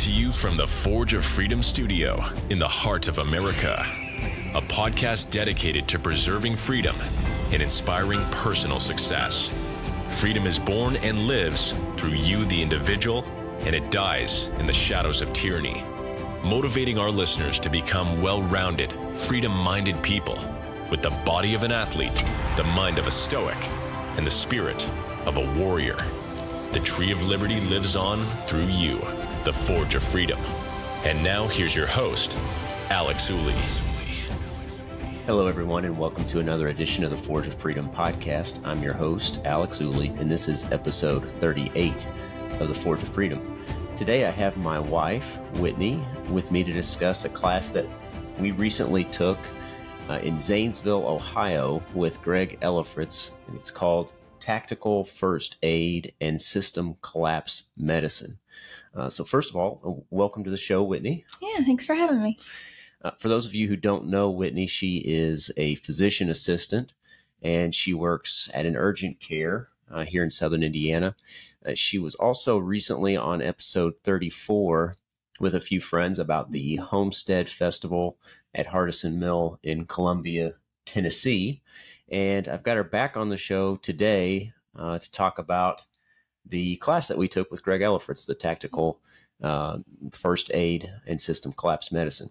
to you from the Forge of Freedom studio in the heart of America, a podcast dedicated to preserving freedom and inspiring personal success. Freedom is born and lives through you, the individual, and it dies in the shadows of tyranny. Motivating our listeners to become well-rounded, freedom-minded people with the body of an athlete, the mind of a stoic, and the spirit of a warrior. The tree of liberty lives on through you, the Forge of Freedom. And now here's your host, Alex Ooley. Hello, everyone, and welcome to another edition of the Forge of Freedom podcast. I'm your host, Alex Ooley, and this is episode 38 of the Forge of Freedom. Today, I have my wife, Whitney, with me to discuss a class that we recently took in Zanesville, Ohio, with Greg Ellifritz, and it's called Tactical First Aid and System Collapse Medicine. So first of all, welcome to the show, Whitney. Yeah, thanks for having me. For those of you who don't know Whitney, she is a physician assistant, and she works at an urgent care here in Southern Indiana. She was also recently on episode 34 with a few friends about the Homestead Festival at Hardison Mill in Columbia, Tennessee. And I've got her back on the show today to talk about the class that we took with Greg Ellifritz, the Tactical First Aid and System Collapse Medicine.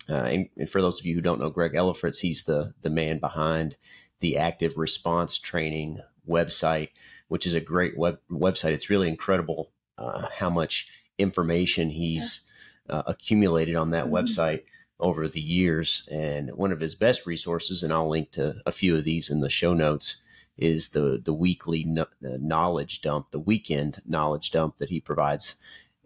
And for those of you who don't know Greg Ellifritz, he's the man behind the Active Response Training website, which is a great website. It's really incredible how much information he's accumulated on that website over the years. And one of his best resources, and I'll link to a few of these in the show notes, is the weekly knowledge dump, the weekend knowledge dump that he provides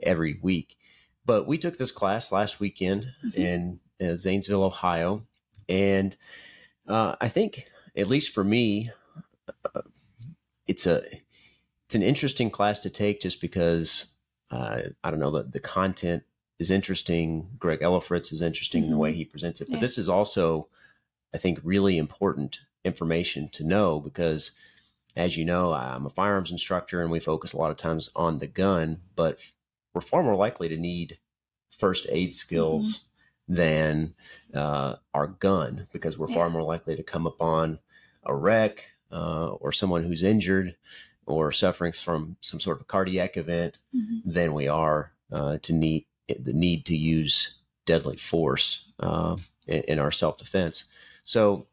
every week. But we took this class last weekend in Zanesville, Ohio. And I think, at least for me, it's an interesting class to take just because, I don't know, the content is interesting. Greg Ellifritz is interesting in the way he presents it. But this is also, I think, really important information to know because, as you know, I'm a firearms instructor and we focus a lot of times on the gun, but we're far more likely to need first aid skills than our gun because we're far more likely to come upon a wreck or someone who's injured or suffering from some sort of cardiac event than we are to need the need to use deadly force in our self-defense. So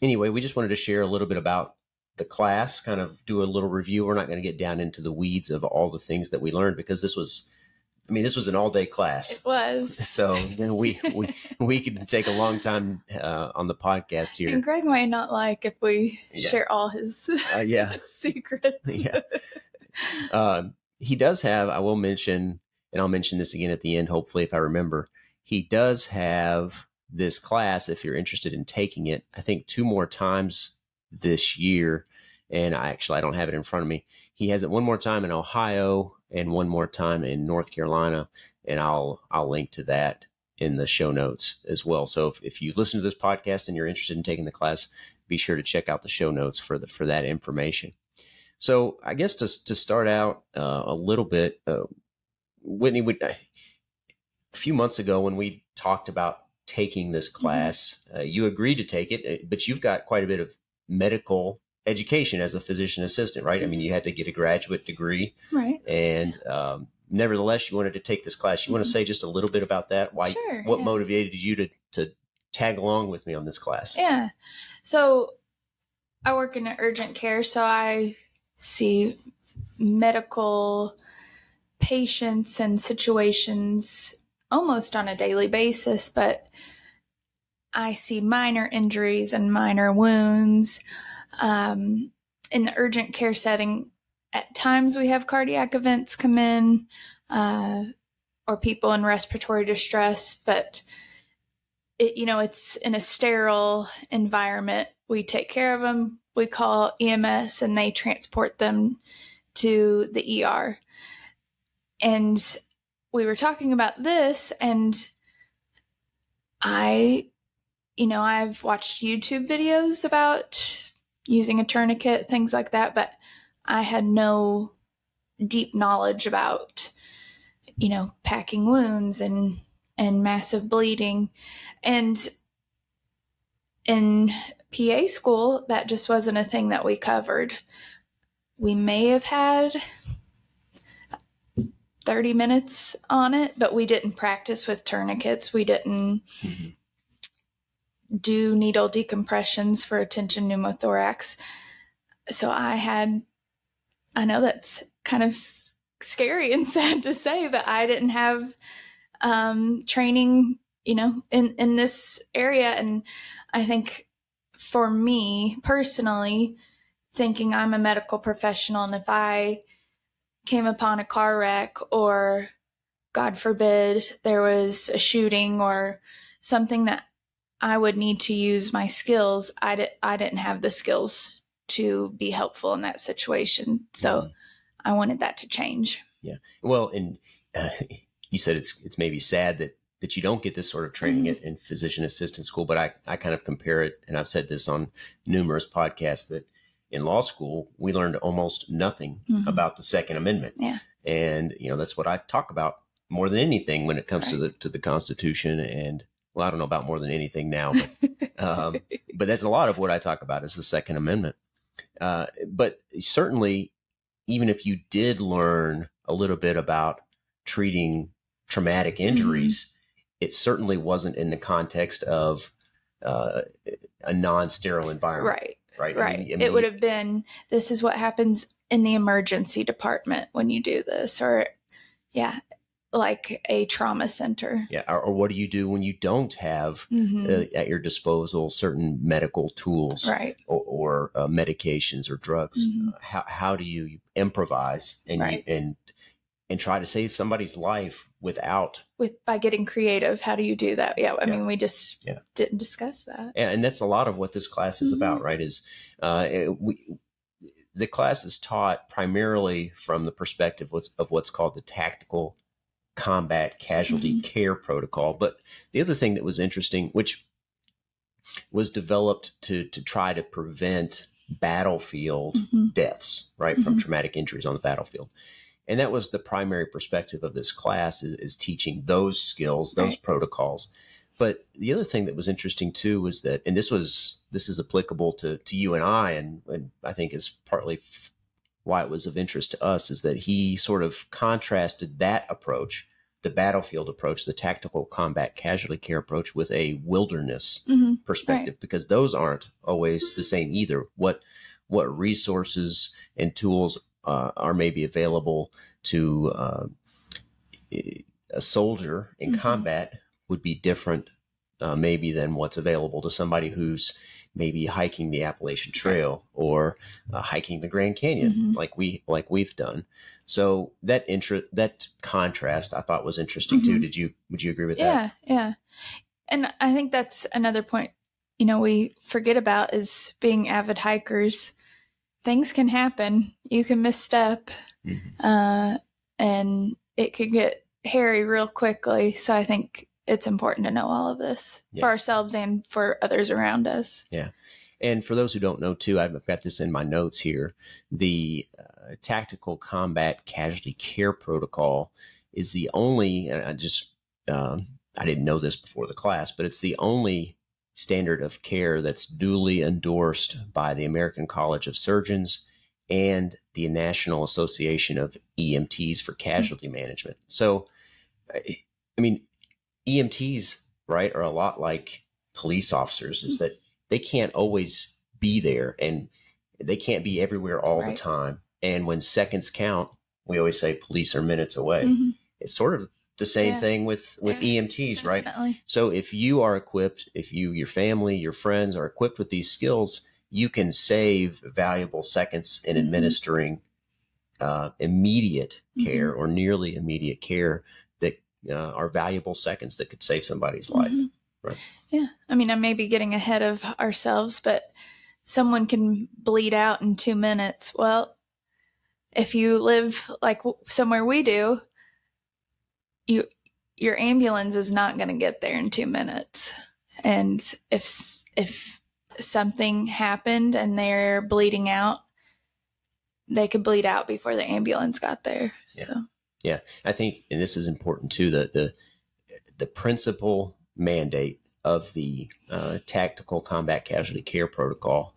anyway, we just wanted to share a little bit about the class, kind of do a little review. We're not going to get down into the weeds of all the things that we learned because this was an all-day class. It was. So then we could take a long time on the podcast here. And Greg might not like if we share all his secrets. He does have, I will mention, and I'll mention this again at the end, hopefully, if I remember, he does have this class, if you're interested in taking it, I think 2 more times this year. And I don't have it in front of me. He has it one more time in Ohio and one more time in North Carolina. And I'll link to that in the show notes as well. So if you listen to this podcast and you're interested in taking the class, be sure to check out the show notes for that information. So I guess to start out a little bit, Whitney, a few months ago when we talked about taking this class, you agreed to take it, but you've got quite a bit of medical education as a physician assistant, right? I mean, you had to get a graduate degree, right? And nevertheless, you wanted to take this class. You want to say just a little bit about that? Why? Sure, what motivated you to tag along with me on this class? Yeah. So I work in urgent care, so I see medical patients and situations almost on a daily basis, but I see minor injuries and minor wounds. In the urgent care setting, at times we have cardiac events come in, or people in respiratory distress, but it's in a sterile environment. We take care of them. We call EMS and they transport them to the ER. And we were talking about this, and I've watched YouTube videos about using a tourniquet, things like that, but I had no deep knowledge about packing wounds and massive bleeding. And in PA school, that just wasn't a thing that we covered. We may have had 30 minutes on it, but we didn't practice with tourniquets. We didn't do needle decompressions for a tension pneumothorax. So I know that's kind of scary and sad to say, but I didn't have training, in this area. And I think for me personally, thinking I'm a medical professional, and if I came upon a car wreck, or God forbid there was a shooting or something that I would need to use my skills, I didn't have the skills to be helpful in that situation. So I wanted that to change. Yeah. Well, and you said it's maybe sad that you don't get this sort of training in physician assistant school, but I kind of compare it, and I've said this on numerous podcasts, that in law school, we learned almost nothing about the Second Amendment. Yeah. And, that's what I talk about more than anything when it comes to the Constitution. And, well, I don't know about more than anything now, but that's a lot of what I talk about is the Second Amendment. But certainly, even if you did learn a little bit about treating traumatic injuries, it certainly wasn't in the context of a non-sterile environment. Right. I mean, it would have been, this is what happens in the emergency department when you do this, or like a trauma center. Yeah. Or what do you do when you don't have at your disposal certain medical tools, or medications or drugs? How do you improvise and try to save somebody's life by getting creative? How do you do that? Yeah. I mean, we just didn't discuss that. And that's a lot of what this class is about, right? Is the class is taught primarily from the perspective of what's called the tactical combat casualty care protocol. But the other thing that was interesting, which was developed to try to prevent battlefield deaths, right, from traumatic injuries on the battlefield. And that was the primary perspective of this class, is teaching those skills, those protocols. But the other thing that was interesting too was that, and this is applicable to you and I, and I think is partly why it was of interest to us, is that he sort of contrasted that approach, the battlefield approach, the tactical combat casualty care approach, with a wilderness perspective, because those aren't always the same either. What resources and tools are maybe available to a soldier in combat would be different maybe than what's available to somebody who's maybe hiking the Appalachian Trail or hiking the Grand Canyon, like we've done. So that contrast I thought was interesting too. Would you agree with that? Yeah. And I think that's another point, we forget about, is being avid hikers. Things can happen. You can misstep, and it could get hairy real quickly. So I think it's important to know all of this for ourselves and for others around us. Yeah. And for those who don't know too, I've got this in my notes here. The tactical combat casualty care protocol is the only, and I didn't know this before the class, but it's the only standard of care that's duly endorsed by the American College of Surgeons and the National Association of EMTs for Casualty Management. So, I mean, EMTs, right, are a lot like police officers, is that they can't always be there and they can't be everywhere all the time. And when seconds count, we always say police are minutes away. It's sort of the same thing with EMTs, definitely. right? So if you are equipped, if your family, your friends are equipped with these skills, you can save valuable seconds in administering immediate care or nearly immediate care that are valuable seconds that could save somebody's life. Right. Yeah. I mean, I may be getting ahead of ourselves, but someone can bleed out in 2 minutes. Well, if you live like somewhere we do, your ambulance is not going to get there in 2 minutes. And if something happened and they're bleeding out, they could bleed out before the ambulance got there. Yeah. So. Yeah, I think, and this is important too, the principal mandate of the tactical combat casualty care protocol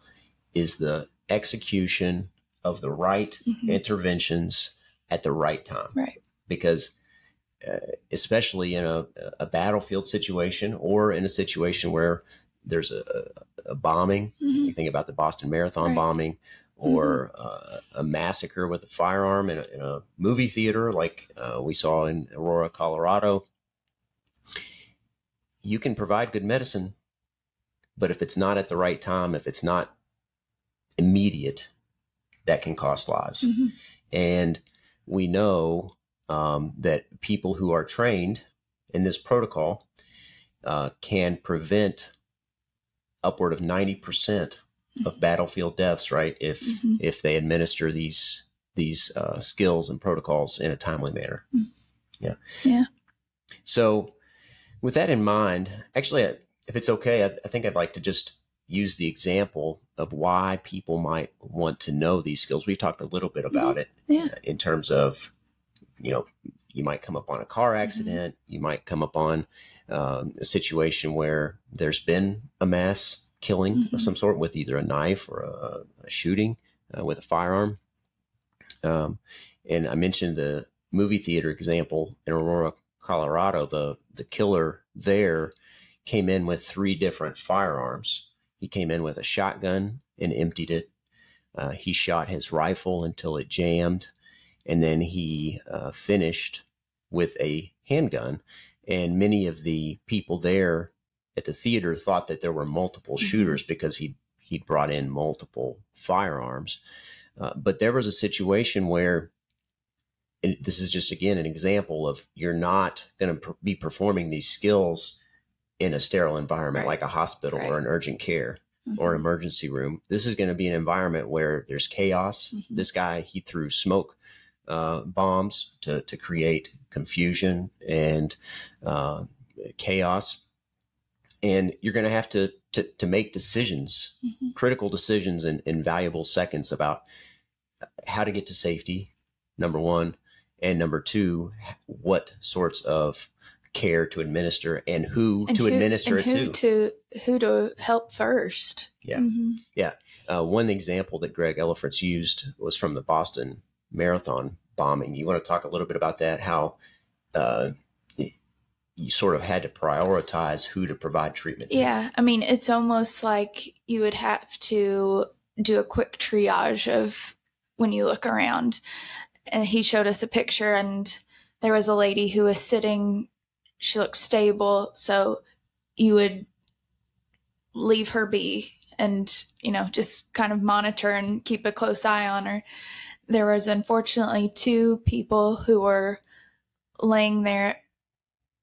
is the execution of the right interventions at the right time. Right. Because especially in a battlefield situation or in a situation where there's a bombing, you think about the Boston Marathon bombing, or a massacre with a firearm in a movie theater like we saw in Aurora, Colorado. You can provide good medicine, but if it's not at the right time, if it's not immediate, that can cost lives. And we know that people who are trained in this protocol can prevent upward of 90% of battlefield deaths, right? If they administer these skills and protocols in a timely manner. Yeah. So with that in mind, actually, if it's okay, I think I'd like to just use the example of why people might want to know these skills. We've talked a little bit about it in terms of, you might come up on a car accident. You might come up on a situation where there's been a mass killing of some sort with either a knife or a shooting with a firearm. And I mentioned the movie theater example in Aurora, Colorado. The killer there came in with 3 different firearms. He came in with a shotgun and emptied it. He shot his rifle until it jammed. And then he finished with a handgun. And many of the people there at the theater thought that there were multiple shooters because he'd brought in multiple firearms. But there was a situation where, and this is just, again, an example of you're not going to be performing these skills in a sterile environment like a hospital or an urgent care or an emergency room. This is going to be an environment where there's chaos. This guy, he threw smoke bombs to create confusion and chaos. And you're going to have to make decisions, critical decisions in valuable seconds about how to get to safety, number one, and number two, what sorts of care to administer and who to administer it to. Who to help first. Yeah. One example that Greg Ellifritz used was from the Boston Marathon bombing. You want to talk a little bit about that, how you sort of had to prioritize who to provide treatment to? Yeah. I mean, it's almost like you would have to do a quick triage of when you look around. And he showed us a picture, and there was a lady who was sitting. She looked stable. So you would leave her be and, just kind of monitor and keep a close eye on her. There was unfortunately 2 people who were laying there,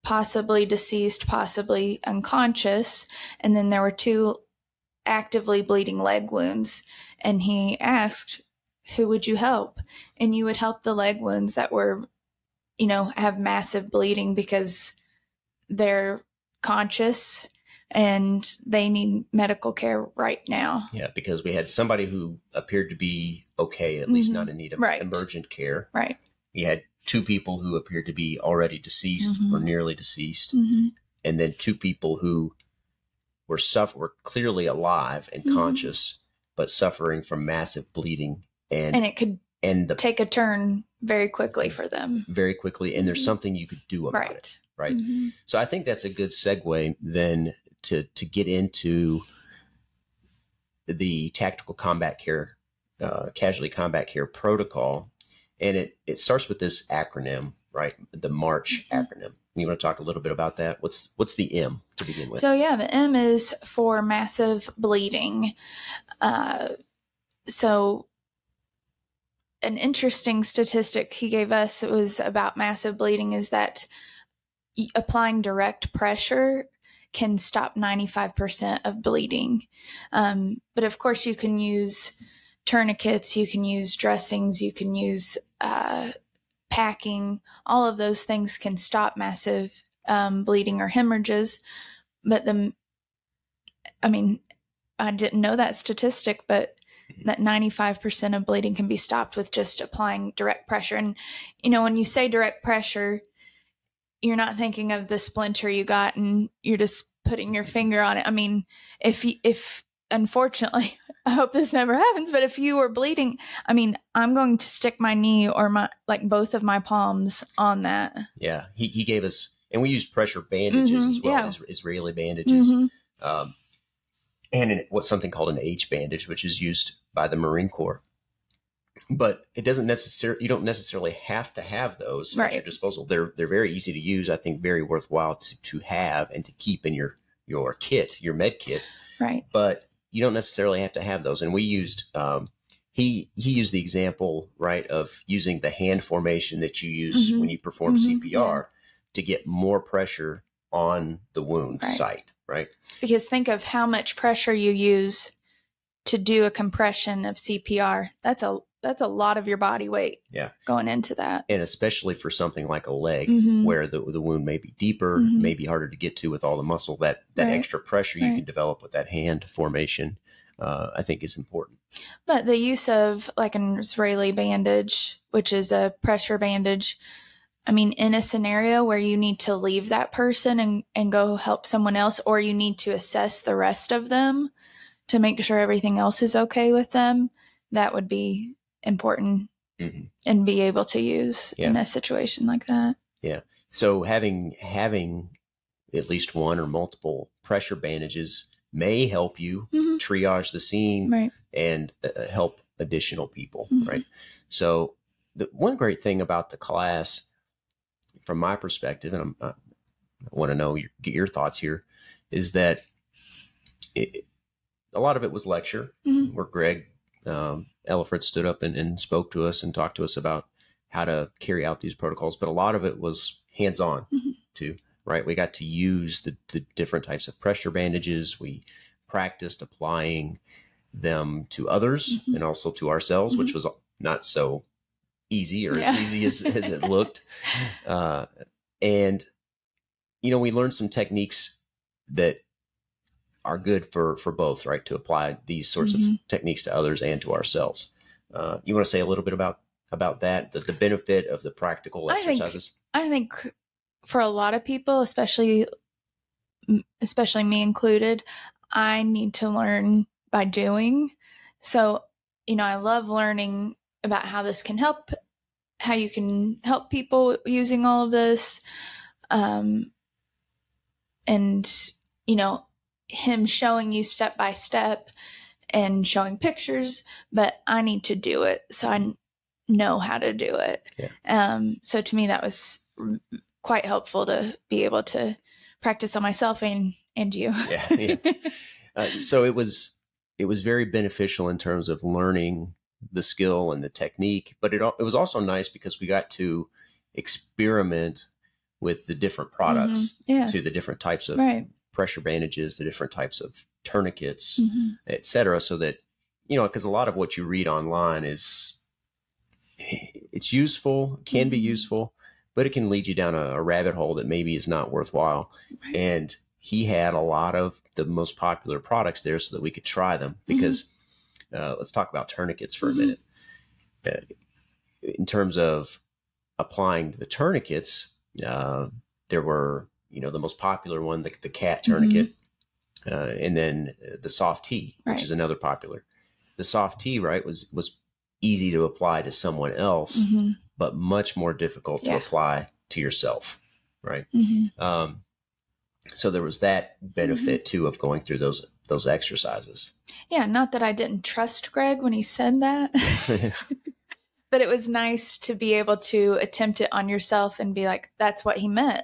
possibly deceased, possibly unconscious. And then there were 2 actively bleeding leg wounds. And he asked, who would you help? And you would help the leg wounds that were, have massive bleeding because they're conscious and they need medical care right now. Yeah, because we had somebody who appeared to be okay, at least not in need of emergent care. Right. We had 2 people who appeared to be already deceased or nearly deceased. And then 2 people who were clearly alive and conscious, but suffering from massive bleeding. And it could take a turn very quickly for them. Very quickly. And there's something you could do about it. Right. So I think that's a good segue then to get into the tactical combat care, casualty combat care protocol. And it starts with this acronym, right? The MARCH acronym. You want to talk a little bit about that? What's the M to begin with? So the M is for massive bleeding. So an interesting statistic he gave us was about massive bleeding is that applying direct pressure can stop 95% of bleeding. But of course you can use tourniquets, you can use dressings, you can use packing. All of those things can stop massive bleeding or hemorrhages. But I didn't know that statistic, but that 95% of bleeding can be stopped with just applying direct pressure. And, when you say direct pressure, you're not thinking of the splinter you got and you're just putting your finger on it. I mean, if unfortunately, I hope this never happens, but if you were bleeding, I mean, I'm going to stick my knee or both of my palms on that. Yeah. He gave us, and we used pressure bandages as well, as Israeli bandages. And what's something called an H bandage, which is used by the Marine Corps. But it doesn't necessarily, you don't necessarily have to have those at your disposal. They're very easy to use. I think very worthwhile to have and to keep in your kit, your med kit. Right. But you don't necessarily have to have those. And we used, he used the example, right, of using the hand formation that you use when you perform CPR to get more pressure on the wound site, right? Because think of how much pressure you use to do a compression of CPR. That's a lot of your body weight going into that. And especially for something like a leg where the wound may be deeper, may be harder to get to with all the muscle, that extra pressure you can develop with that hand formation, I think is important. But the use of like an Israeli bandage, which is a pressure bandage, I mean, in a scenario where you need to leave that person and go help someone else, or you need to assess the rest of them to make sure everything else is okay with them, that would be important and be able to use in a situation like that. Yeah. So having at least one or multiple pressure bandages may help you triage the scene and help additional people, right? So the one great thing about the class, from my perspective, and I want to get your thoughts here, is that a lot of it was lecture, where Greg Ellifritz stood up and spoke to us and talked to us about how to carry out these protocols. But a lot of it was hands-on too, right? We got to use the different types of pressure bandages. We practiced applying them to others and also to ourselves, which was not so easy or as easy as it looked. And, we learned some techniques that are good for both, right? To apply these sorts of techniques to others and to ourselves. You want to say a little bit about that, the benefit of the practical exercises? I think for a lot of people, especially me included, I need to learn by doing. So, I love learning about how this can help, how you can help people using all of this. And, him showing you step by step and showing pictures, but I need to do it. So I know how to do it. Yeah. So to me, that was quite helpful to be able to practice on myself and you. So it was very beneficial in terms of learning the skill and the technique, but it was also nice because we got to experiment with the different products to the different types of pressure bandages, the different types of tourniquets, et cetera. So that, because a lot of what you read online it's useful, can be useful, but it can lead you down a rabbit hole that maybe is not worthwhile. And he had a lot of the most popular products there so that we could try them, because let's talk about tourniquets for a minute. In terms of applying the tourniquets, there were, the most popular one, the cat tourniquet, and then the soft T, which is another popular. The soft T, was easy to apply to someone else, but much more difficult to apply to yourself, right? So there was that benefit too of going through those exercises. Yeah, not that I didn't trust Greg when he said that, but it was nice to be able to attempt it on yourself and be like, that's what he meant.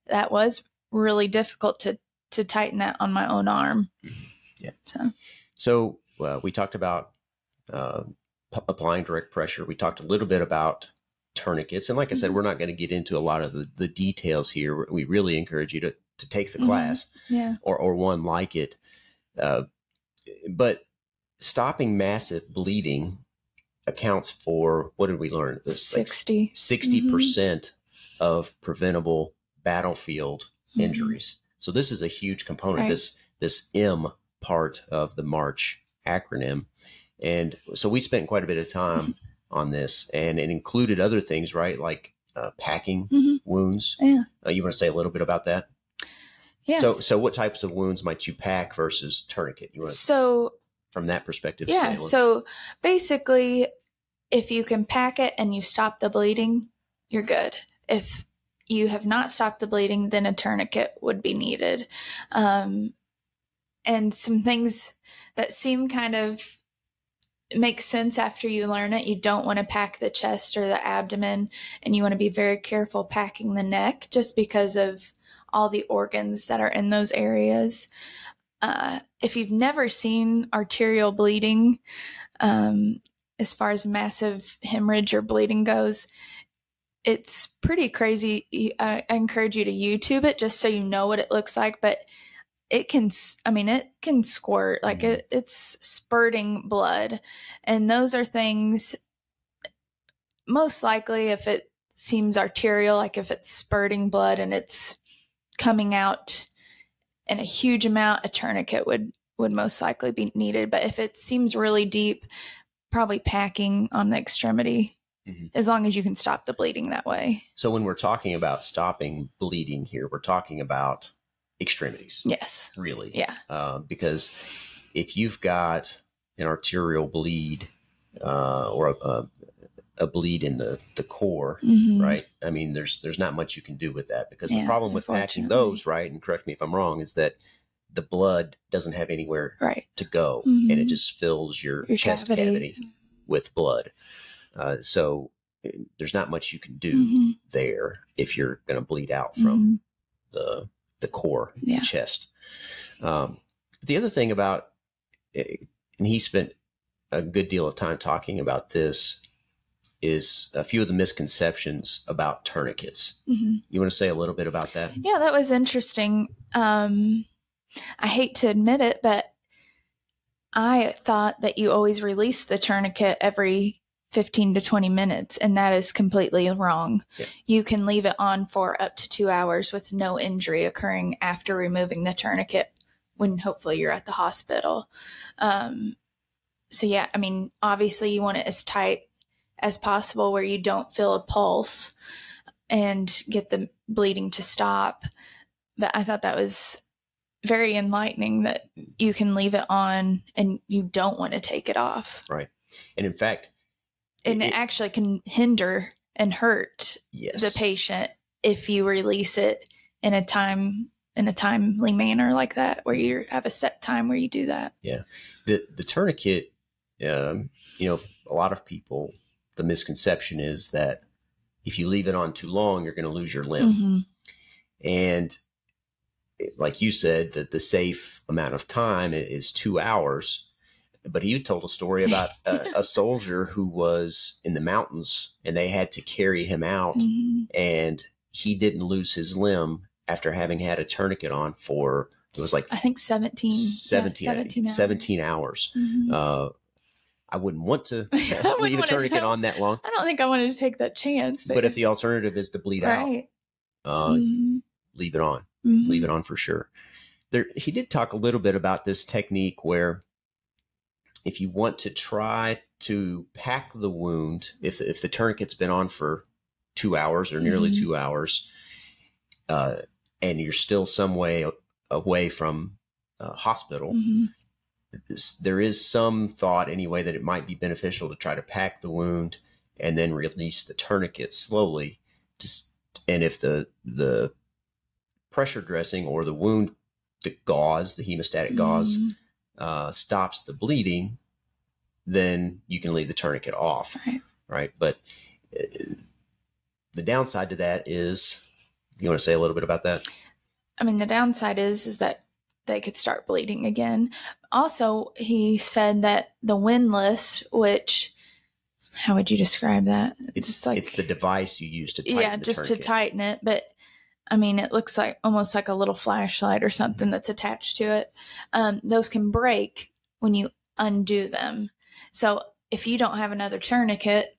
That was really difficult to tighten that on my own arm. Yeah. So we talked about applying direct pressure. We talked a little bit about tourniquets. And like I said, we're not going to get into a lot of the details here. We really encourage you to take the class or one like it. But stopping massive bleeding accounts for, what did we learn? 60% of preventable battlefield injuries. So this is a huge component, this M part of the MARCH acronym. And so we spent quite a bit of time on this, and it included other things, right? Like packing wounds. Yeah. You want to say a little bit about that? Yes. So what types of wounds might you pack versus tourniquet? You want to, So from that perspective? yeah. So basically, if you can pack it and you stop the bleeding, you're good. If you have not stopped the bleeding, then a tourniquet would be needed. And some things that seem kind of make sense after you learn it. You don't want to pack the chest or the abdomen, and you want to be very careful packing the neck just because of all the organs that are in those areas. If you've never seen arterial bleeding, as far as massive hemorrhage or bleeding goes, it's pretty crazy. I encourage you to YouTube it just so you know what it looks like, but it can squirt, like it's spurting blood. And those are things, most likely if it seems arterial, like if it's spurting blood and it's coming out in a huge amount, a tourniquet would most likely be needed. But if it seems really deep, probably packing on the extremity, as long as you can stop the bleeding that way. So when we're talking about stopping bleeding here, we're talking about extremities. Yes. Really. Yeah. Because if you've got an arterial bleed or a bleed in the core, right? I mean, there's not much you can do with that, because the problem with packing those, right, and correct me if I'm wrong, is that the blood doesn't have anywhere to go, and it just fills your chest cavity with blood. So there's not much you can do there if you're going to bleed out from the core, the chest. The other thing about, and he spent a good deal of time talking about this, is a few of the misconceptions about tourniquets. You want to say a little bit about that? Yeah, that was interesting. I hate to admit it, but I thought that you always release the tourniquet every 15 to 20 minutes, and that is completely wrong. Yeah. You can leave it on for up to 2 hours with no injury occurring after removing the tourniquet, when hopefully you're at the hospital. So yeah, I mean, obviously you want it as tight as possible where you don't feel a pulse and get the bleeding to stop. But I thought that was very enlightening, that you can leave it on and you don't want to take it off. Right. And in fact, and it actually can hinder and hurt the patient if you release it in a timely manner like that, where you have a set time where you do that. Yeah. The tourniquet, a lot of people, the misconception is that if you leave it on too long, you're going to lose your limb. And like you said, that the safe amount of time is 2 hours. But he told a story about a soldier who was in the mountains, and they had to carry him out, and he didn't lose his limb after having had a tourniquet on for, it was like, I think 17 hours. I wouldn't want to leave a tourniquet on that long. I don't think I wanted to take that chance. But if the alternative is to bleed out, leave it on. Leave it on for sure. He did talk a little bit about this technique where, if you want to try to pack the wound, if the tourniquet's been on for 2 hours or nearly 2 hours, and you're still some way away from hospital, there is some thought anyway that it might be beneficial to try to pack the wound and then release the tourniquet slowly. And if the pressure dressing or the wound, the gauze, the hemostatic gauze, stops the bleeding, then you can leave the tourniquet off. Right. But the downside to that is, you want to say a little bit about that? I mean, the downside is that they could start bleeding again. Also, he said that the windlass, which, how would you describe that? It's the device you use to tighten the tourniquet. To tighten it. But I mean, it looks like almost like a little flashlight or something that's attached to it. Those can break when you undo them. So if you don't have another tourniquet,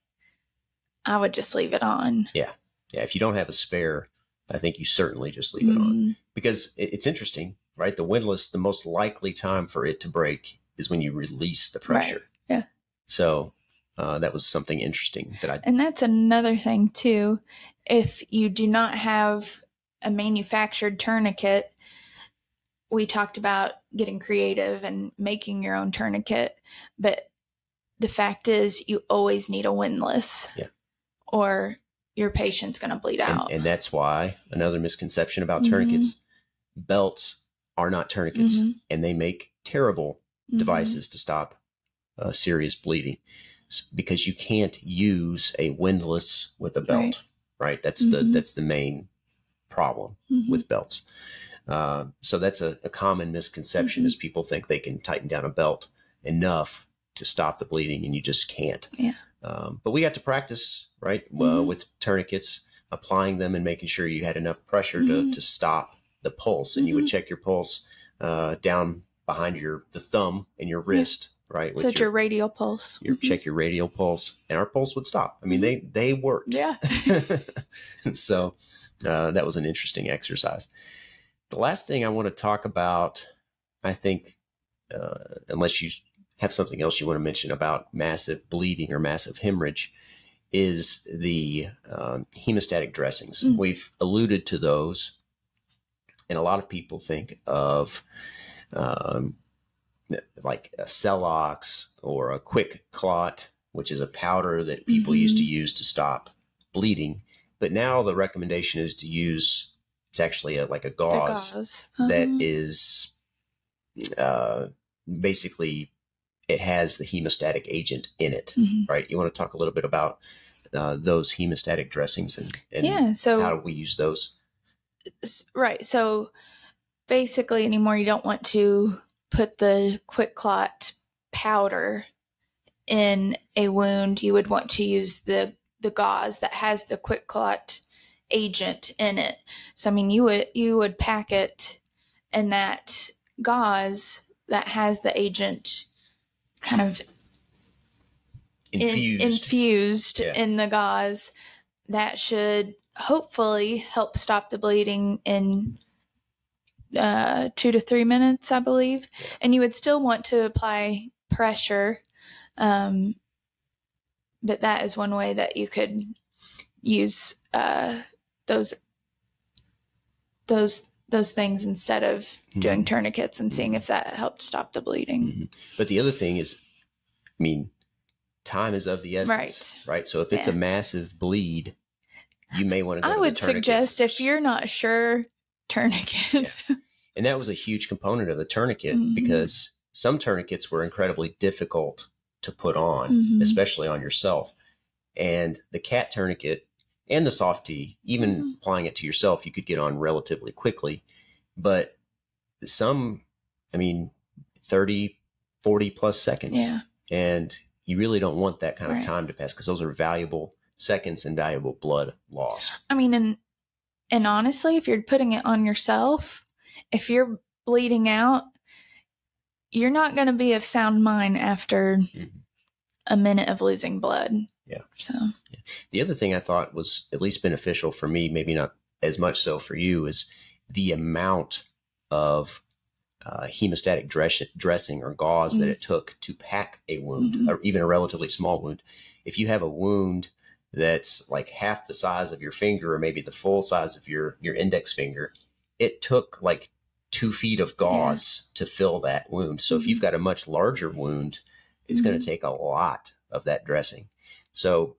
I would just leave it on. Yeah. If you don't have a spare, I think you certainly just leave it on, because it's interesting, right? The windlass, the most likely time for it to break is when you release the pressure. Right. Yeah. So that was something interesting that I. And that's another thing too. If you do not have a manufactured tourniquet, we talked about getting creative and making your own tourniquet, but the fact is you always need a windlass. Yeah. Or your patient's going to bleed out. And that's why another misconception about tourniquets, belts are not tourniquets, and they make terrible devices to stop serious bleeding, because you can't use a windlass with a belt, right? That's the main problem with belts. So that's a common misconception is people think they can tighten down a belt enough to stop the bleeding, and you just can't. Yeah. But we got to practice, right, with tourniquets, applying them and making sure you had enough pressure to stop the pulse. And you would check your pulse down behind the thumb and your wrist, right? So it's your radial pulse. You check your radial pulse, and our pulse would stop. I mean, they worked. Yeah. So that was an interesting exercise. The last thing I want to talk about, I think, unless you have something else you want to mention about massive bleeding or massive hemorrhage, is the hemostatic dressings. We've alluded to those, and a lot of people think of like a Celox or a Quick Clot, which is a powder that people used to use to stop bleeding. But now the recommendation is to use, it's actually like a gauze, that is basically, it has the hemostatic agent in it, right? You want to talk a little bit about those hemostatic dressings and so how do we use those? Right. So basically anymore, you don't want to put the Quick Clot powder in a wound. You would want to use the gauze that has the Quick Clot agent in it. So, I mean, you would pack it in that gauze that has the agent kind of infused in the gauze. That should hopefully help stop the bleeding in 2 to 3 minutes, I believe. And you would still want to apply pressure. But that is one way that you could use those things instead of doing tourniquets and seeing if that helped stop the bleeding. But the other thing is, I mean, time is of the essence, right? So if it's a massive bleed, you may want to go to the tourniquet. I would suggest if you're not sure, tourniquet. And that was a huge component of the tourniquet because some tourniquets were incredibly difficult to put on, especially on yourself. And the cat tourniquet and the softie, even applying it to yourself, you could get on relatively quickly. But some, I mean, 30, 40 plus seconds. Yeah. And you really don't want that kind of time to pass because those are valuable seconds and valuable blood lost. I mean, and honestly, if you're putting it on yourself, if you're bleeding out, you're not going to be of sound mind after a minute of losing blood. Yeah. So the other thing I thought was at least beneficial for me, maybe not as much so for you, is the amount of hemostatic dressing or gauze that it took to pack a wound, or even a relatively small wound. If you have a wound that's like half the size of your finger, or maybe the full size of your index finger, it took like 2 feet of gauze to fill that wound. So if you've got a much larger wound, it's going to take a lot of that dressing. So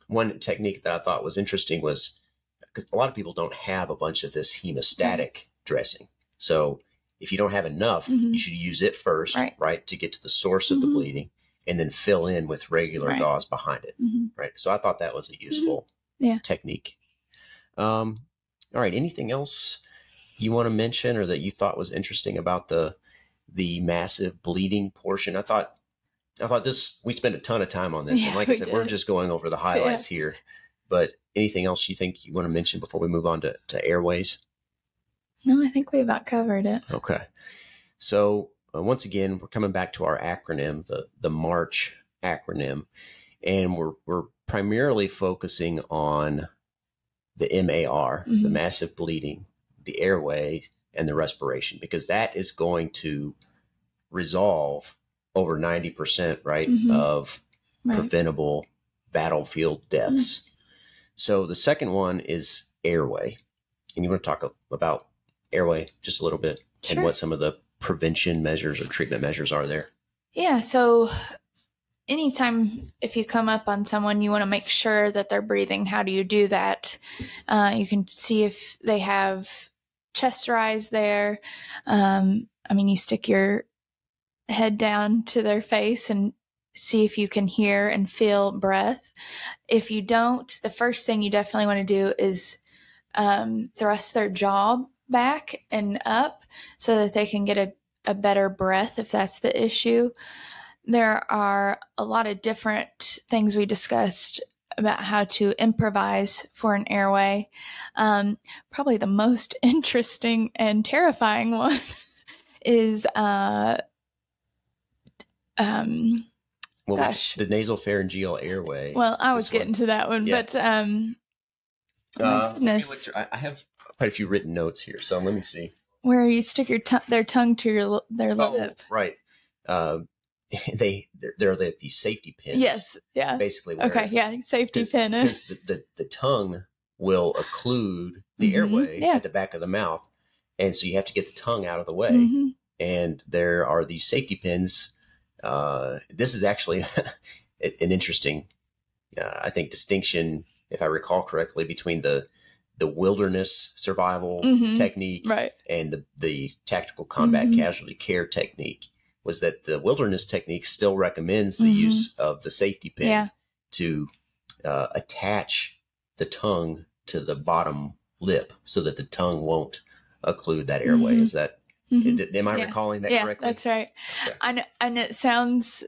one technique that I thought was interesting was, because a lot of people don't have a bunch of this hemostatic dressing. So if you don't have enough, you should use it first, right, to get to the source of the bleeding, and then fill in with regular gauze behind it, right? So I thought that was a useful technique. All right, anything else you want to mention or that you thought was interesting about the massive bleeding portion? I thought we spent a ton of time on this, and like I said, we're just going over the highlights here. But anything else you think you want to mention before we move on to airways? No, I think we about covered it. Okay. So once again, we're coming back to our acronym, the MARCH acronym, and we're primarily focusing on the MAR, the massive bleeding, the airway, and the respiration, because that is going to resolve over 90%, right, Mm-hmm. of Right. preventable battlefield deaths. Mm-hmm. So the second one is airway. And you want to talk about airway just a little bit Sure. and what some of the prevention measures or treatment measures are there? Yeah. So anytime if you come up on someone, you want to make sure that they're breathing. How do you do that? You can see if they have chest rise there. You stick your head down to their face and see if you can hear and feel breath. If you don't, the first thing you definitely want to do is thrust their jaw back and up so that they can get a better breath if that's the issue. There are a lot of different things we discussed about how to improvise for an airway. Probably the most interesting and terrifying one is The nasopharyngeal airway. Well, I was getting to that one, Yeah. but my goodness. I have quite a few written notes here, so let me see. Where you stick their tongue to their lip. Right. They're these safety pins. Yes. Yeah. Basically. Okay. Yeah. Safety pin. Because the tongue will occlude the airway at the back of the mouth, and so you have to get the tongue out of the way. Mm-hmm. And there are these safety pins. This is actually an interesting, I think, distinction, if I recall correctly, between the wilderness survival technique and the tactical combat casualty care technique. Was that the wilderness technique still recommends the use of the safety pin to attach the tongue to the bottom lip so that the tongue won't occlude that airway. Is that, am I recalling that correctly? Yeah, that's right. Okay. And it sounds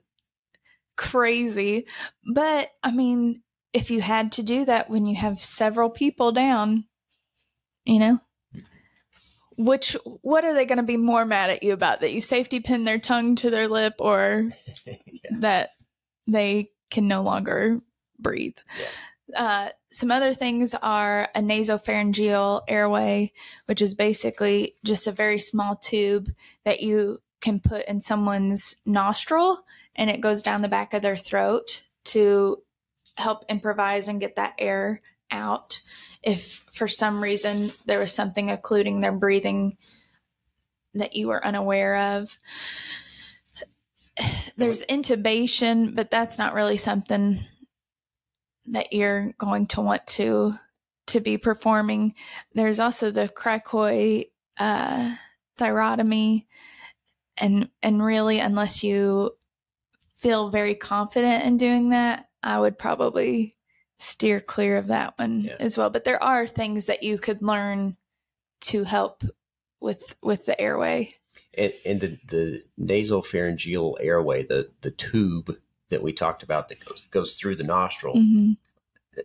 crazy, but I mean, if you had to do that when you have several people down, what are they going to be more mad at you about? That you safety pin their tongue to their lip, or that they can no longer breathe? Yeah. Some other things are a nasopharyngeal airway, which is basically just a very small tube that you can put in someone's nostril, and it goes down the back of their throat to help improvise and get that air out. If for some reason there was something occluding their breathing that you were unaware of. There's intubation, but that's not really something that you're going to want to be performing. There's also the cricoid thyrotomy, and really, unless you feel very confident in doing that, I would probably steer clear of that one as well. But there are things that you could learn to help with the airway. And the nasopharyngeal airway, the tube that we talked about that goes through the nostril.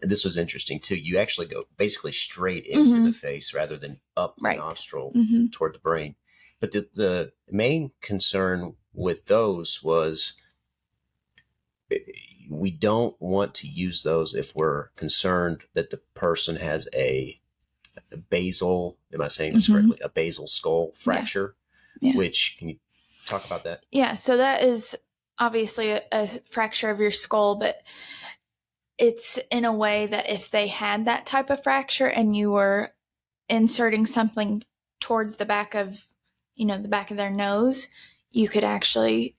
This was interesting too. You actually go basically straight into the face rather than up the nostril toward the brain. But the main concern with those was we don't want to use those if we're concerned that the person has a basal, am I saying this correctly? A basal skull fracture, which, can you talk about that? Yeah. So that is obviously a fracture of your skull, but it's in a way that if they had that type of fracture and you were inserting something towards the back of, the back of their nose, you could actually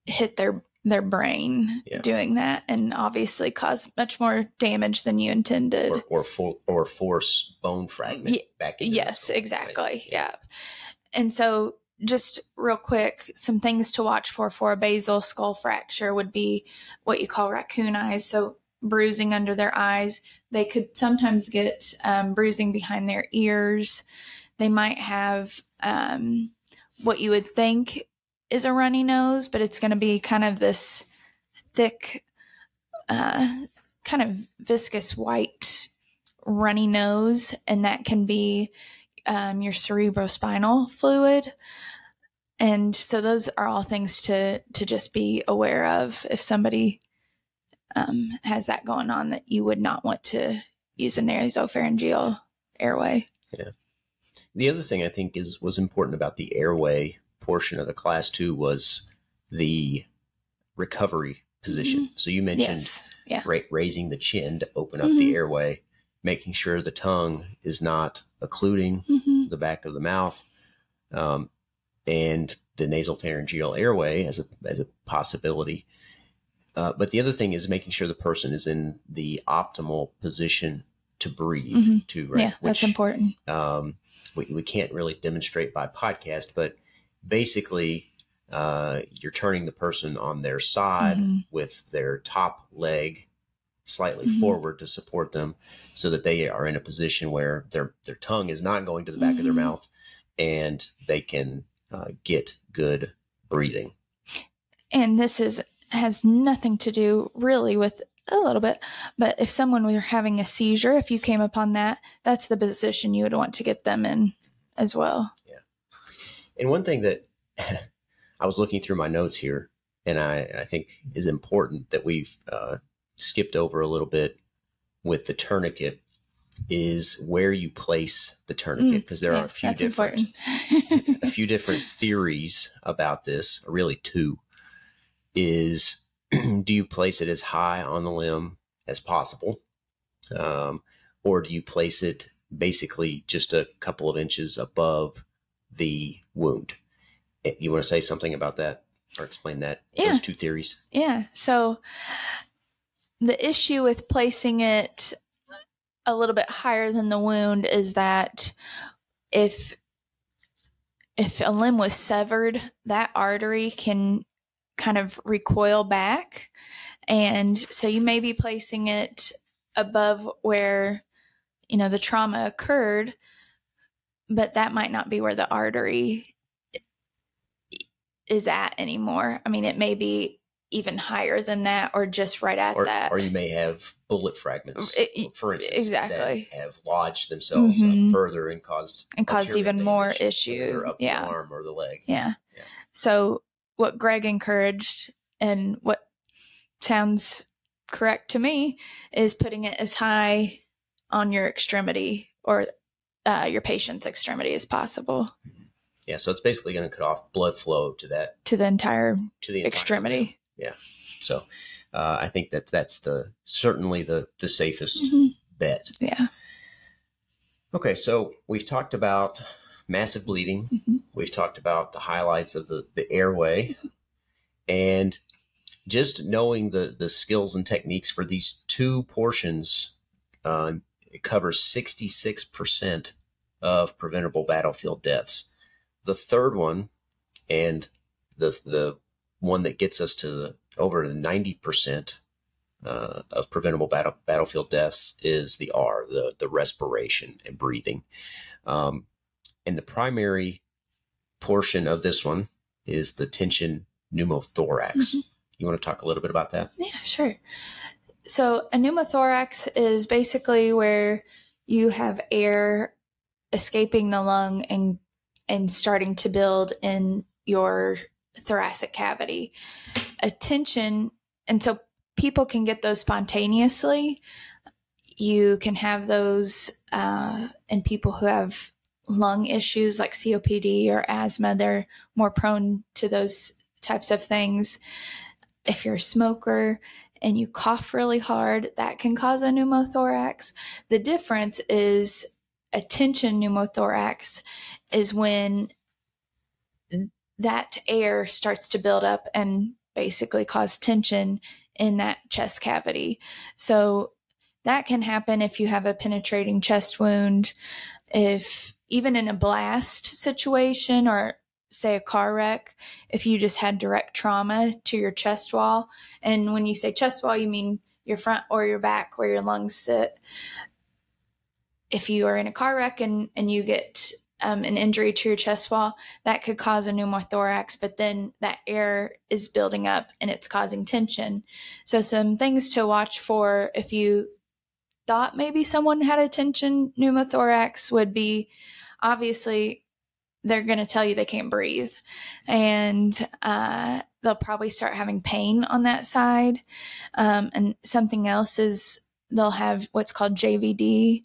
hit their brain doing that, and obviously cause much more damage than you intended. Or force bone fragment back into the skull, exactly. Right? Yeah. And so just real quick, some things to watch for a basal skull fracture would be what you call raccoon eyes. So bruising under their eyes. They could sometimes get bruising behind their ears. They might have what you would think is a runny nose, but it's going to be kind of this thick, kind of viscous white runny nose, and that can be your cerebrospinal fluid. And so those are all things to just be aware of if somebody has that going on, that you would not want to use a nasopharyngeal airway. Yeah. The other thing I think was important about the airway portion of the class too was the recovery position. So you mentioned raising the chin to open up the airway, making sure the tongue is not occluding the back of the mouth, and the nasopharyngeal airway as a possibility. But the other thing is making sure the person is in the optimal position to breathe. That's important. We can't really demonstrate by podcast, but basically you're turning the person on their side with their top leg slightly forward to support them, so that they are in a position where their tongue is not going to the back of their mouth, and they can get good breathing. And this has nothing to do really with, a little bit, but if someone were having a seizure, if you came upon that, that's the position you would want to get them in as well. Yeah. And one thing that I was looking through my notes here, and I think is important that we've skipped over a little bit with the tourniquet, is where you place the tourniquet, because there are a few different theories about this, or really two. Is do you place it as high on the limb as possible, or do you place it basically just a couple of inches above the wound? You want to say something about that, or explain that? Those two theories. Yeah. So the issue with placing it a little bit higher than the wound is that if a limb was severed, that artery can kind of recoil back. And so you may be placing it above where, the trauma occurred, but that might not be where the artery is at anymore. I mean, it may be even higher than that, or just right at that. Or you may have bullet fragments, for instance, that have lodged themselves up further and caused even more issue. Up the arm or the leg. Yeah. So what Greg encouraged, and what sounds correct to me, is putting it as high on your extremity, or your patient's extremity, as possible. Yeah, so it's basically going to cut off blood flow to the entire extremity. Yeah. So I think that's certainly the safest bet. Yeah. Okay, so we've talked about massive bleeding. We've talked about the highlights of the airway, and just knowing the skills and techniques for these two portions, it covers 66% of preventable battlefield deaths. The third one, and the one that gets us to over 90% of preventable battlefield deaths, is the R, the respiration and breathing. And the primary portion of this one is the tension pneumothorax. You want to talk a little bit about that? Yeah, sure. So a pneumothorax is basically where you have air escaping the lung and starting to build in your thoracic cavity. A tension, and so people can get those spontaneously. You can have those in people who have lung issues like COPD or asthma. They're more prone to those types of things. If you're a smoker and you cough really hard, that can cause a pneumothorax. The difference is a tension pneumothorax is when that air starts to build up and basically cause tension in that chest cavity. So that can happen if you have a penetrating chest wound, if even in a blast situation, or say a car wreck, if you just had direct trauma to your chest wall. And when you say chest wall, you mean your front or your back where your lungs sit. If you are in a car wreck and you get an injury to your chest wall, that could cause a pneumothorax, but then that air is building up and it's causing tension. So some things to watch for if you thought maybe someone had a tension pneumothorax would be, obviously, they're going to tell you they can't breathe, and they'll probably start having pain on that side. And something else is they'll have what's called JVD,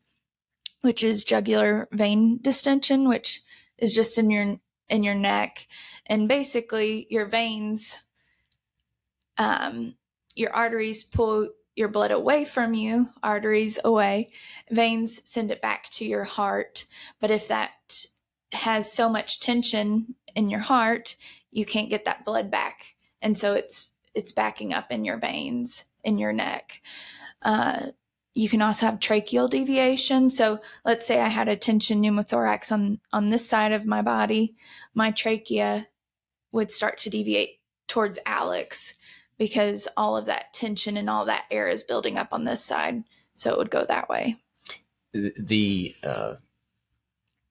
which is jugular vein distension, which is just in your neck. And basically your veins your arteries pull your blood away from you, arteries away, veins send it back to your heart. But if that has so much tension in your heart, you can't get that blood back. And so it's backing up in your veins, in your neck. You can also have tracheal deviation. So let's say I had a tension pneumothorax on this side of my body, my trachea would start to deviate towards Alex because all of that tension and all that air is building up on this side. So it would go that way. The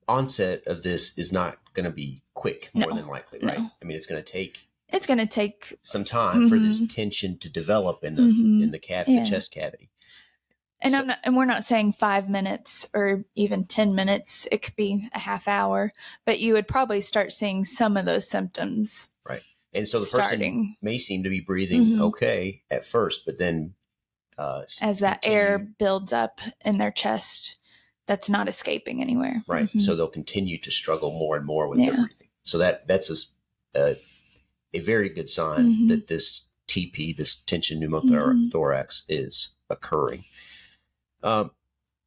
onset of this is not going to be quick, more than likely, right? No. I mean, it's going to take some time for this tension to develop in the cavity, the chest cavity. And we're not saying 5 minutes or even 10 minutes. It could be a half hour, but you would probably start seeing some of those symptoms. Right. And so the person may seem to be breathing okay at first, but then as that air builds up in their chest, that's not escaping anywhere. Right. So they'll continue to struggle more and more with their breathing. So that's a very good sign that this TP, this tension pneumothorax, is occurring.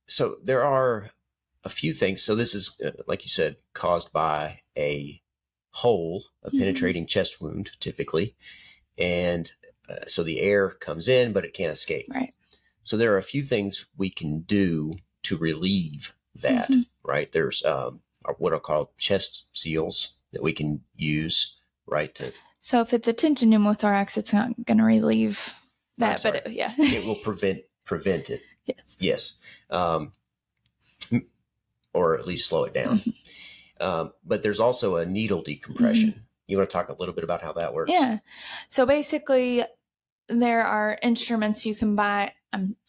So there are a few things. So this is, like you said, caused by a hole, a penetrating chest wound, typically. And so the air comes in, but it can't escape. Right. So there are a few things we can do to relieve that, right? There's what are called chest seals that we can use, right? So if it's a tension pneumothorax, it's not going to relieve that, but it will prevent it. Yes. Or at least slow it down. But there's also a needle decompression. You want to talk a little bit about how that works? Yeah. So basically, there are instruments you can buy.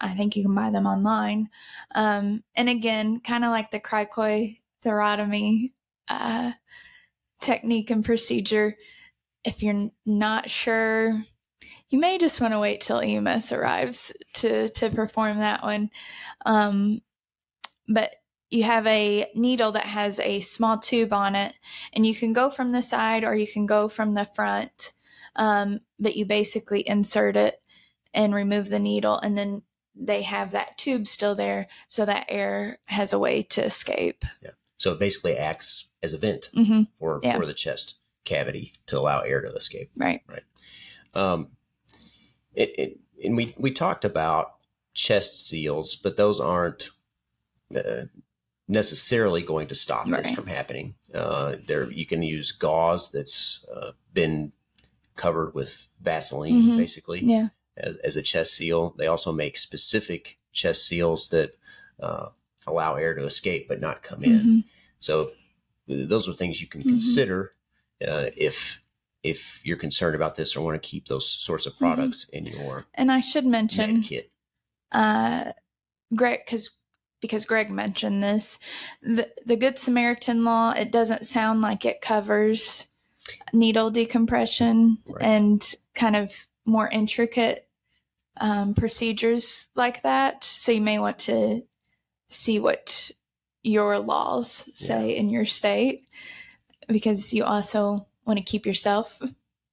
I think you can buy them online. And again, kind of like the cricothyrotomy technique and procedure, if you're not sure, you may just want to wait till EMS arrives to perform that one. But you have a needle that has a small tube on it, and you can go from the side or you can go from the front. But you basically insert it and remove the needle, and then they have that tube still there so that air has a way to escape. Yeah. So it basically acts as a vent for the chest cavity to allow air to escape. Right. Right. And we talked about chest seals, but those aren't necessarily going to stop this from happening. You can use gauze that's been covered with Vaseline, basically, as a chest seal. They also make specific chest seals that allow air to escape but not come in. So those are things you can consider if you're concerned about this or want to keep those sorts of products in your and I should mention med kit. Greg, because Greg mentioned this, the Good Samaritan law, it doesn't sound like it covers needle decompression and kind of more intricate procedures like that. So you may want to see what your laws say in your state, because you also want to keep yourself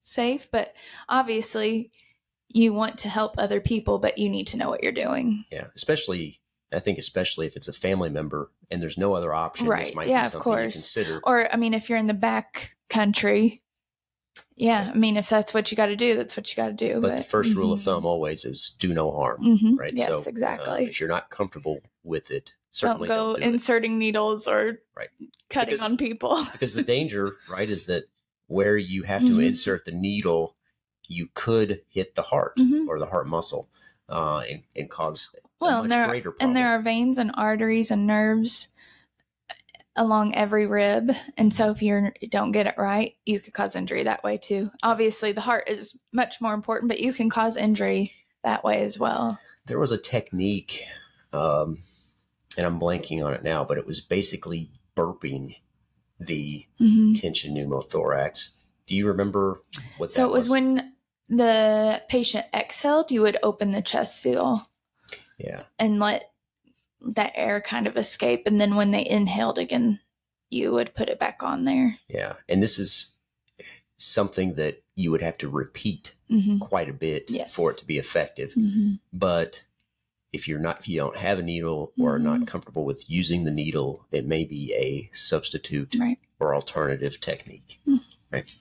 safe. But obviously you want to help other people, but you need to know what you're doing. Yeah, especially if it's a family member and there's no other option. Right. This might be something you consider. Or, I mean, if you're in the back country, I mean, if that's what you got to do, that's what you got to do. But the first rule of thumb always is do no harm, right? Yes, so, exactly. If you're not comfortable with it, certainly don't go inserting needles or cutting on people. Because the danger, right, is that where you have to insert the needle, you could hit the heart or the heart muscle and cause a much greater problem. And there are veins and arteries and nerves along every rib. And so if you don't get it right, you could cause injury that way too. Obviously, the heart is much more important, but you can cause injury that way as well. There was a technique, and I'm blanking on it now, but it was basically burping the tension pneumothorax. Do you remember what that was? So it was when the patient exhaled, you would open the chest seal. Yeah. And let that air kind of escape. And then when they inhaled again, you would put it back on there. Yeah. And this is something that you would have to repeat quite a bit for it to be effective. But if you don't have a needle or are not comfortable with using the needle, it may be a substitute or alternative technique. Right.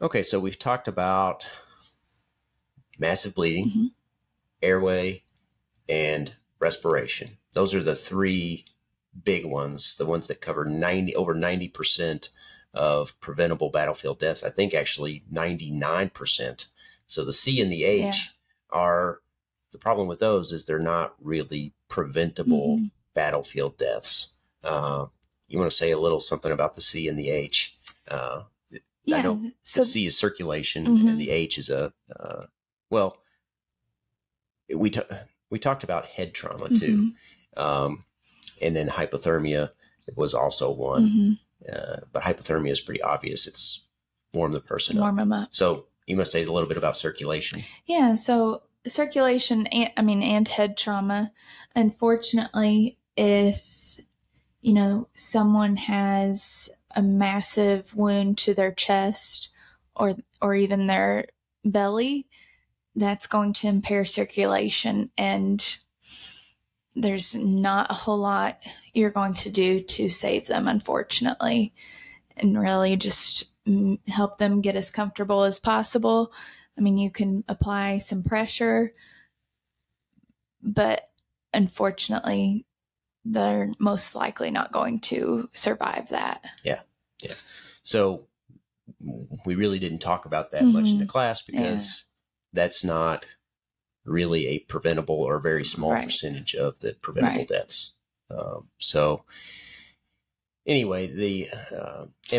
Okay, so we've talked about massive bleeding, airway, and respiration. Those are the three big ones, the ones that cover over 90% of preventable battlefield deaths. I think actually 99%. So the C and the H are, the problem with those is they're not really preventable battlefield deaths. You want to say a little something about the C and the H? I know the C is circulation and the H is we talked about head trauma too. And then hypothermia was also one. But hypothermia is pretty obvious. It's warm the person up. Warm them up. So you must say a little bit about circulation. Yeah. So circulation, and head trauma. Unfortunately, if, someone has a massive wound to their chest or even their belly, that's going to impair circulation, and there's not a whole lot you're going to do to save them, unfortunately, and really just help them get as comfortable as possible. I mean, you can apply some pressure, but unfortunately, they're most likely not going to survive that. Yeah. So we really didn't talk about that much in the class because that's not really a preventable or a very small percentage of the preventable deaths. So anyway, the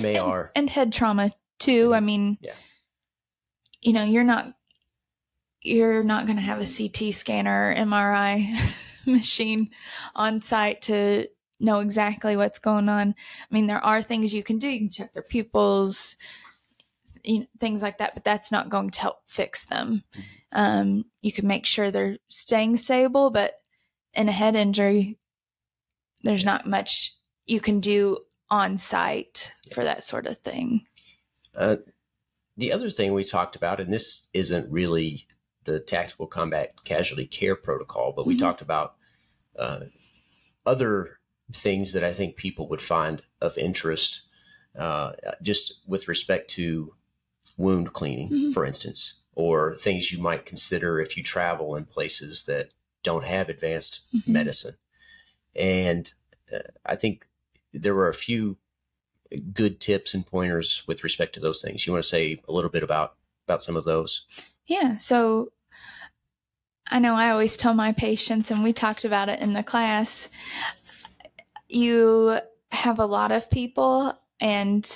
MAR and head trauma too. I mean, you're not going to have a CT scanner or MRI machine on site to know exactly what's going on. I mean, there are things you can do. You can check their pupils, things like that, but that's not going to help fix them. You can make sure they're staying stable, but in a head injury, there's not much you can do on site for that sort of thing. The other thing we talked about, and this isn't really the tactical combat casualty care protocol, but we talked about other things that I think people would find of interest, just with respect to wound cleaning, for instance, or things you might consider if you travel in places that don't have advanced medicine. And I think there were a few good tips and pointers with respect to those things. You want to say a little bit about some of those? Yeah. So I know I always tell my patients, and we talked about it in the class, you have a lot of people, and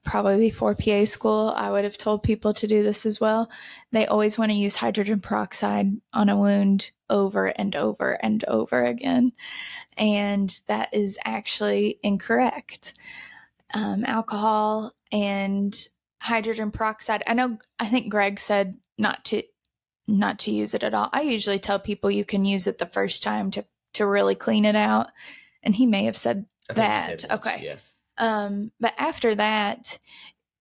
probably before PA school, I would have told people to do this as well. They always want to use hydrogen peroxide on a wound over and over and over again. And that is actually incorrect. Alcohol and hydrogen peroxide. I think Greg said not to use it at all. I usually tell people you can use it the first time to really clean it out. And he may have said that. Okay. But after that,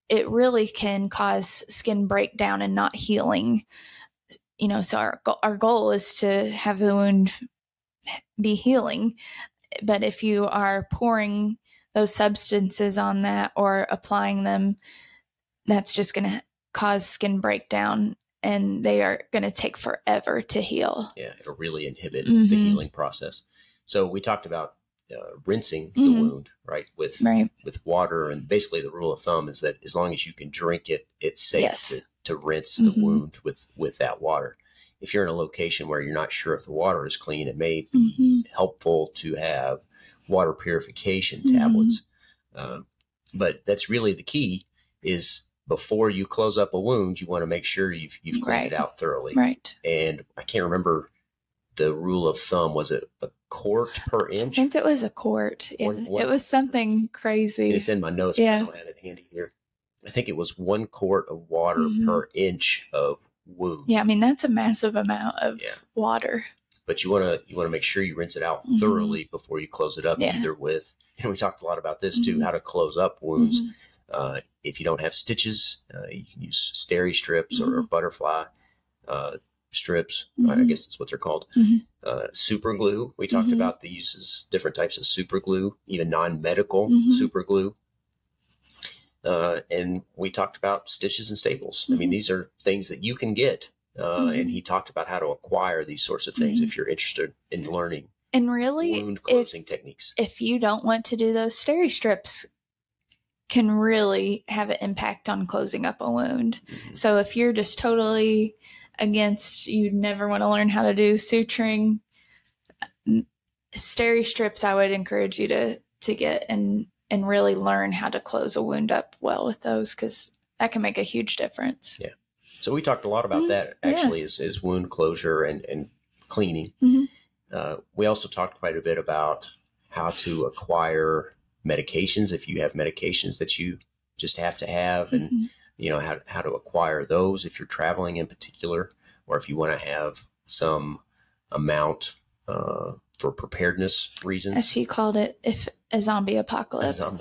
it really can cause skin breakdown and not healing. So our goal is to have the wound be healing. But if you are pouring those substances on that or applying them, that's just going to cause skin breakdown, and they are going to take forever to heal. Yeah, it'll really inhibit the healing process. So we talked about rinsing the wound, right, with water, and basically the rule of thumb is that as long as you can drink it, it's safe to rinse the wound with that water. If you're in a location where you're not sure if the water is clean, it may be helpful to have water purification tablets. But that's really the key, is before you close up a wound, you want to make sure you've cleaned it out thoroughly. Right. And I can't remember the rule of thumb. Was it a quart per inch? I think it was a quart. It was something crazy. It's in my notes, but I don't have it handy here. I think it was 1 quart of water per inch of wound. Yeah, I mean, that's a massive amount of water. But you want to make sure you rinse it out thoroughly before you close it up, either with, and we talked a lot about this too, how to close up wounds. If you don't have stitches, you can use steri strips or butterfly strips. I guess that's what they're called. Super glue. We talked about the uses, different types of super glue, even non-medical super glue. And we talked about stitches and staples. I mean, these are things that you can get. And he talked about how to acquire these sorts of things if you're interested in learning. And really, wound closing techniques. If you don't want to do those steri strips, can really have an impact on closing up a wound. So if you're just totally against, you never want to learn how to do suturing, steri strips, I would encourage you to get and really learn how to close a wound up well with those, because that can make a huge difference. Yeah. So we talked a lot about that actually, is wound closure and cleaning. We also talked quite a bit about how to acquire medications, if you have medications that you just have to have, and you know how to acquire those if you're traveling in particular, or if you want to have some amount for preparedness reasons, as he called it, if a zombie apocalypse.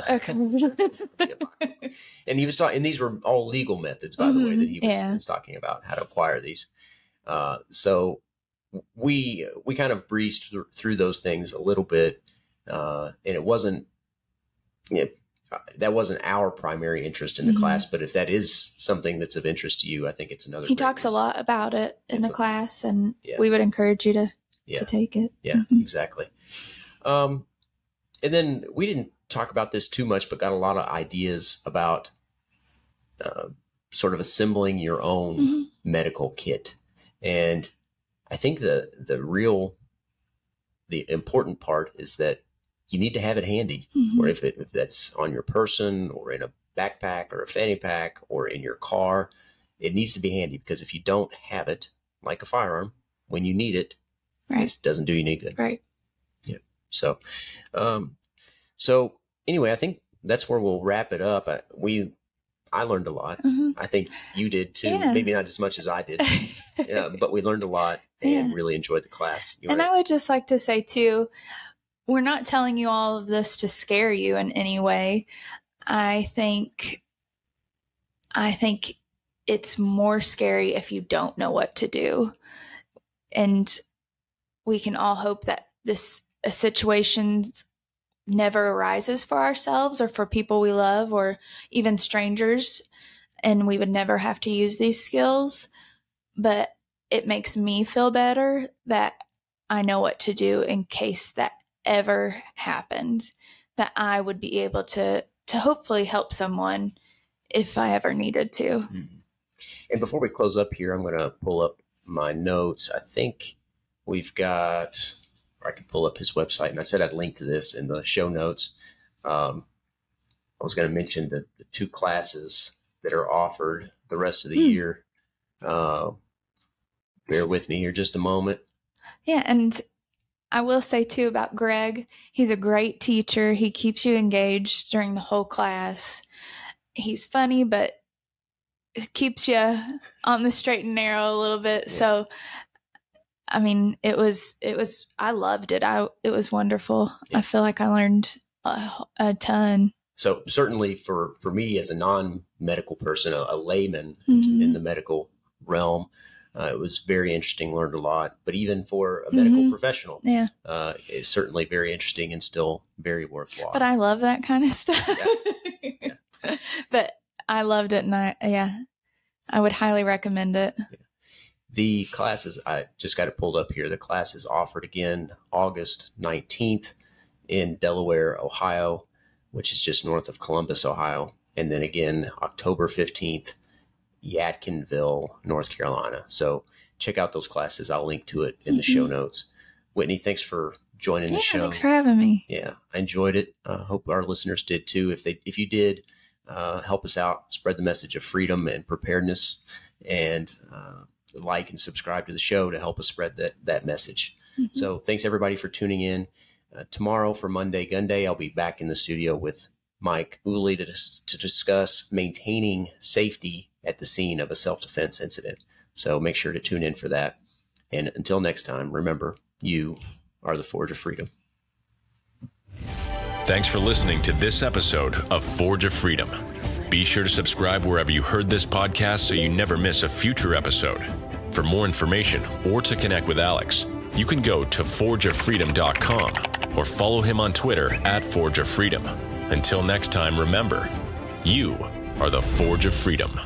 And he was talking, and these were all legal methods, by the way, that he was talking about how to acquire these. So we kind of breezed through those things a little bit, and it wasn't, that wasn't our primary interest in the class, but if that is something that's of interest to you, I think it's another. He talks a lot about it in the class, and we would encourage you to take it. Yeah, exactly. And then we didn't talk about this too much, but got a lot of ideas about sort of assembling your own medical kit. And I think the important part is that you need to have it handy, or if that's on your person or in a backpack or a fanny pack or in your car, it needs to be handy, because if you don't have it, like a firearm, when you need it, it doesn't do you any good. Right. Yeah. So, so anyway, I think that's where we'll wrap it up. I learned a lot. I think you did too. Maybe not as much as I did, but we learned a lot and really enjoyed the class. And I would just like to say too, we're not telling you all of this to scare you in any way. I think it's more scary if you don't know what to do. And we can all hope that a situation never arises for ourselves or for people we love or even strangers, and we would never have to use these skills. But it makes me feel better that I know what to do in case that ever happened, that I would be able to hopefully help someone if I ever needed to. And before we close up here, I'm going to pull up my notes. I think we've got, or I can pull up his website, and I said I'd link to this in the show notes. I was going to mention the 2 classes that are offered the rest of the year. Bear with me here just a moment. Yeah, and I will say too about Greg, he's a great teacher. He keeps you engaged during the whole class. He's funny, but it keeps you on the straight and narrow a little bit. Yeah. So, I mean, I loved it. It was wonderful. Yeah. I feel like I learned a ton. So certainly for me as a non-medical person, a layman in the medical realm, it was very interesting, learned a lot. But even for a medical professional, it's certainly very interesting and still very worthwhile. But I love that kind of stuff. Yeah. But I loved it, and I would highly recommend it. Yeah. The classes, I just got it pulled up here. The class is offered again August 19th in Delaware, Ohio, which is just north of Columbus, Ohio. And then again, October 15th, Yadkinville, North Carolina. So check out those classes. I'll link to it in the show notes. Whitney, thanks for joining the show. Thanks for having me. Yeah, I enjoyed it. Hope our listeners did too. If you did, help us out, spread the message of freedom and preparedness, and like and subscribe to the show to help us spread that message. So thanks everybody for tuning in. Tomorrow for Monday Gun Day, I'll be back in the studio with Mike Ooley to discuss maintaining safety at the scene of a self-defense incident. So make sure to tune in for that. And until next time, remember, you are the Forge of Freedom. Thanks for listening to this episode of Forge of Freedom. Be sure to subscribe wherever you heard this podcast so you never miss a future episode. For more information or to connect with Alex, you can go to forgeoffreedom.com or follow him on Twitter at Forge of Freedom. Until next time, remember, you are the Forge of Freedom.